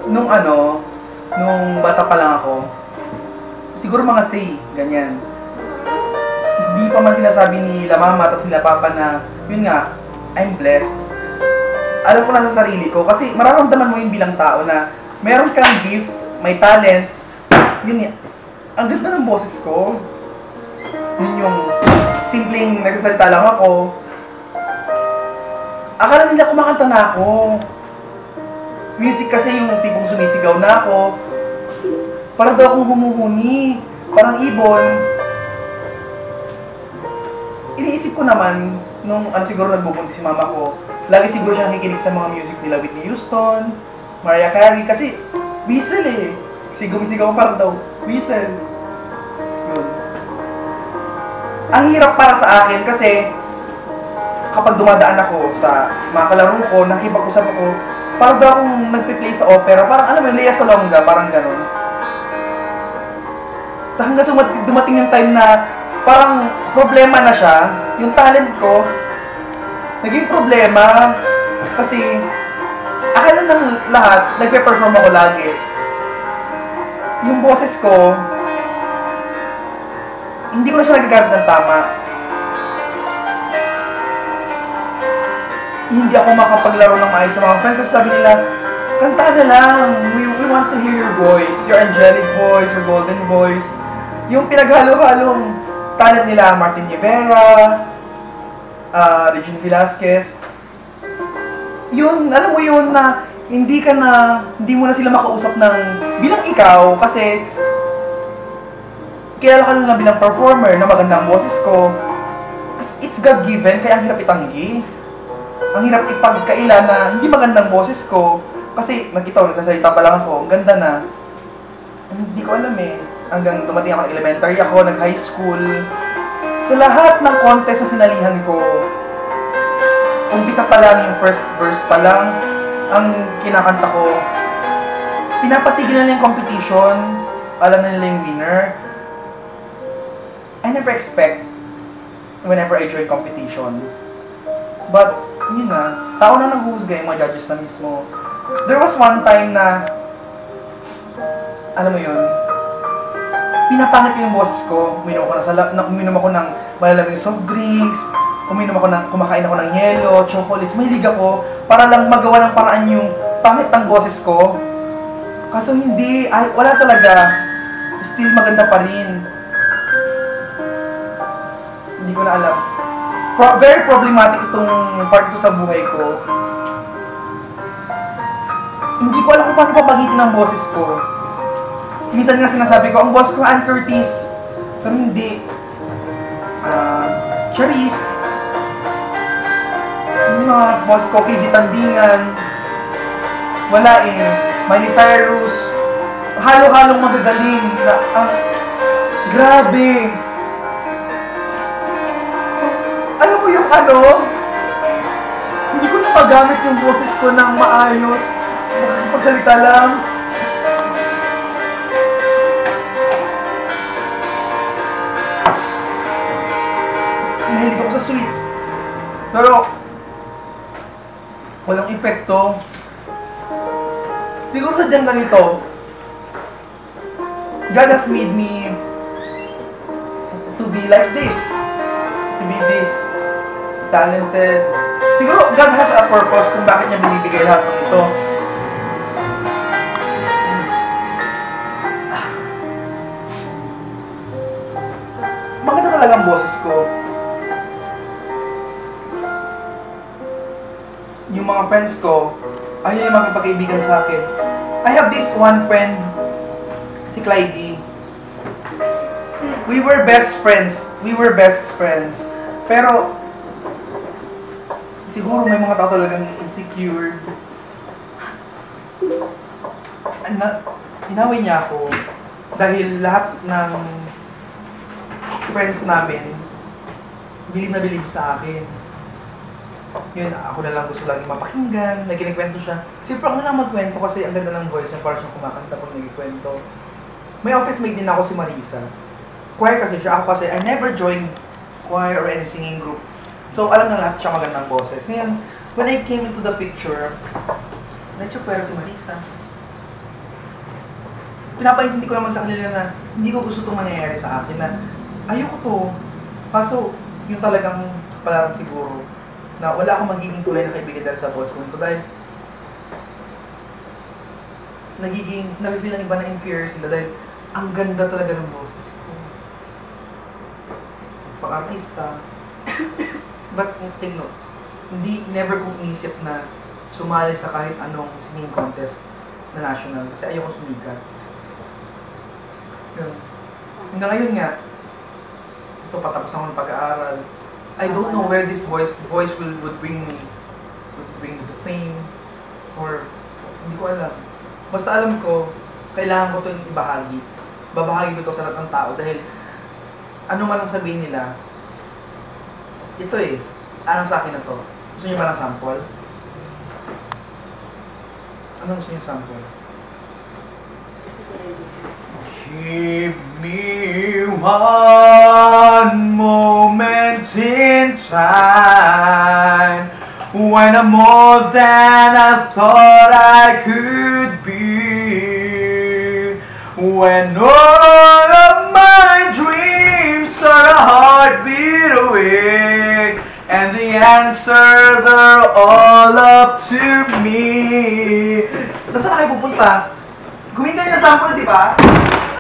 nung ano, nung bata pa lang ako, siguro mga 3, ganyan. Hindi pa man sinasabi nila mama at nila papa na, yun nga, I'm blessed. Alam ko na sa sarili ko, kasi mararamdaman mo yun bilang tao na meron kang gift, may talent, yun yan. Ang ganda ng boses ko. Yun yung simpleng nagsasalita lang ako. Akala nila kumakanta na ako. Music kasi yung tipong sumisigaw na ako. Parang daw akong humuhuni. Parang ibon. Iniisip ko naman, nung siguro nagbubunti si mama ko, lagi siguro siya nakikinig sa mga music nila Whitney Houston, Mariah Carey, kasi whistle eh. Kasi gumisigaw parang daw, whistle. Yun. Ang hirap para sa akin kasi kapag dumadaan ako sa mga kalaro ko, nakipag-usap ako, parang daw akong nagpe-play sa opera, parang alam mo, Lea Salonga, parang ganun. Hanggang dumating yung time na parang problema na siya, yung talent ko, naging problema. Kasi, akala ng lahat, nagpe-perform ako lagi. Yung boses ko, hindi ko na siya nagagamit ng tama. Hindi ako makapaglaro ng maayos sa mga friends kasi sabi nila, kanta na lang, we want to hear your voice, your angelic voice, your golden voice. Yung pinaghalo-halong talent nila, Martin Rivera, Regine Velasquez, yun, alam mo yun na hindi mo na sila makausap ng bilang ikaw kasi kilala ka na bilang performer na maganda ang boses ko. Kasi it's God-given, kaya ang hirap itanggi. Ang hirap ipagkaila na hindi magandang boses ko. Kasi nagsasalita pa lang ako, ang ganda na. Hindi ko alam eh. Hanggang dumating ako ng elementary ako, nag-high school. Sa lahat ng contest na sinalihan ko, umpisa pa lang, yung first verse pa lang, ang kinakanta ko, pinapatigil na yung competition, alam na nila yung winner. I never expect whenever I join competition. But, yun na, tao na nanghuhusga yung mga judges na mismo. There was one time na, alam mo yun, pinapangit ko yung boses ko, uminom ako ng malalamig soft drinks, kumakain ako ng yelo, chocolates, mahilig ako para lang magawa ng paraan yung pangit ng boses ko. Kaso hindi, wala talaga. Still maganda pa rin. Hindi ko na alam. Very problematic itong part ito sa buhay ko. Hindi ko alam kung paano papagitin ang boses ko. Minsan nga sinasabi ko, ang boss ko Ann Curtis. Pero hindi. Charisse. Yung mga boss ko, KZ Tandingan. Wala eh. Miley Cyrus. Halo-halong magagaling. Grabe. Alam mo yung hindi ko na magamit yung boses ko ng maayos. Makakapagsalita lang. Mahilig ako sa sweets. Pero, walang epekto. Siguro sadyang ganito. God has made me to be like this. To be this talented. Siguro, God has a purpose kung bakit niya binibigay lahat ng ito. Maganda talaga ang boses ko. Yung mga friends ko, ayaw yung makipag-kaibigan sa akin. I have this one friend, si Clyde. We were best friends. Pero, siguro may mga tao talagang insecure. Inaway niya ako. Dahil lahat ng friends namin, bilib na bilib sa akin. Yun, ako na lang gusto lagi mapakinggan, nagkikwento siya. Siyempre ako na lang magkwento kasi ang ganda ng voice niya, parang siyang kumakanta pag nagkikwento. May office mate din ako si Marisa. Choir kasi siya, ako kasi I never joined choir or any singing group. So alam na lahat siya magandang boses. Ngayon, when I came into the picture, na-choir si Marisa. pinapaintindi ko naman sa kanila na hindi ko gusto itong mangyayari sa akin na ayoko to. Kaso, yung talagang kapalaran siguro na wala akong magiging tulay na kaibigan dahil sa boss ko. Ito dahil nafe-feel ng iba na inferior sila dahil ang ganda talaga ng boses ko. Pang-artista. But, take note, never kong inisip na sumali sa kahit anong singing contest na national kasi ayoko sumikat. Yun. Hanggang ngayon nga, ito patapos ako ng pag-aaral. I don't know where this voice would bring me. Would bring me to fame. Or, hindi ko alam. Basta alam ko, kailangan ko ito yung ibahagi. Babahagi ko ito sa lahat ng tao dahil ano man ang sabihin nila, ito anong sa akin na to? Gusto niyo ba ng sample? Anong gusto niyo sample? Give me one moment in time when I'm more than I thought I could be, when all of my dreams are a heartbeat away and the answers are all up to me. Nasaan na kayo pupunta? Gumawa kayo ng sample, di ba?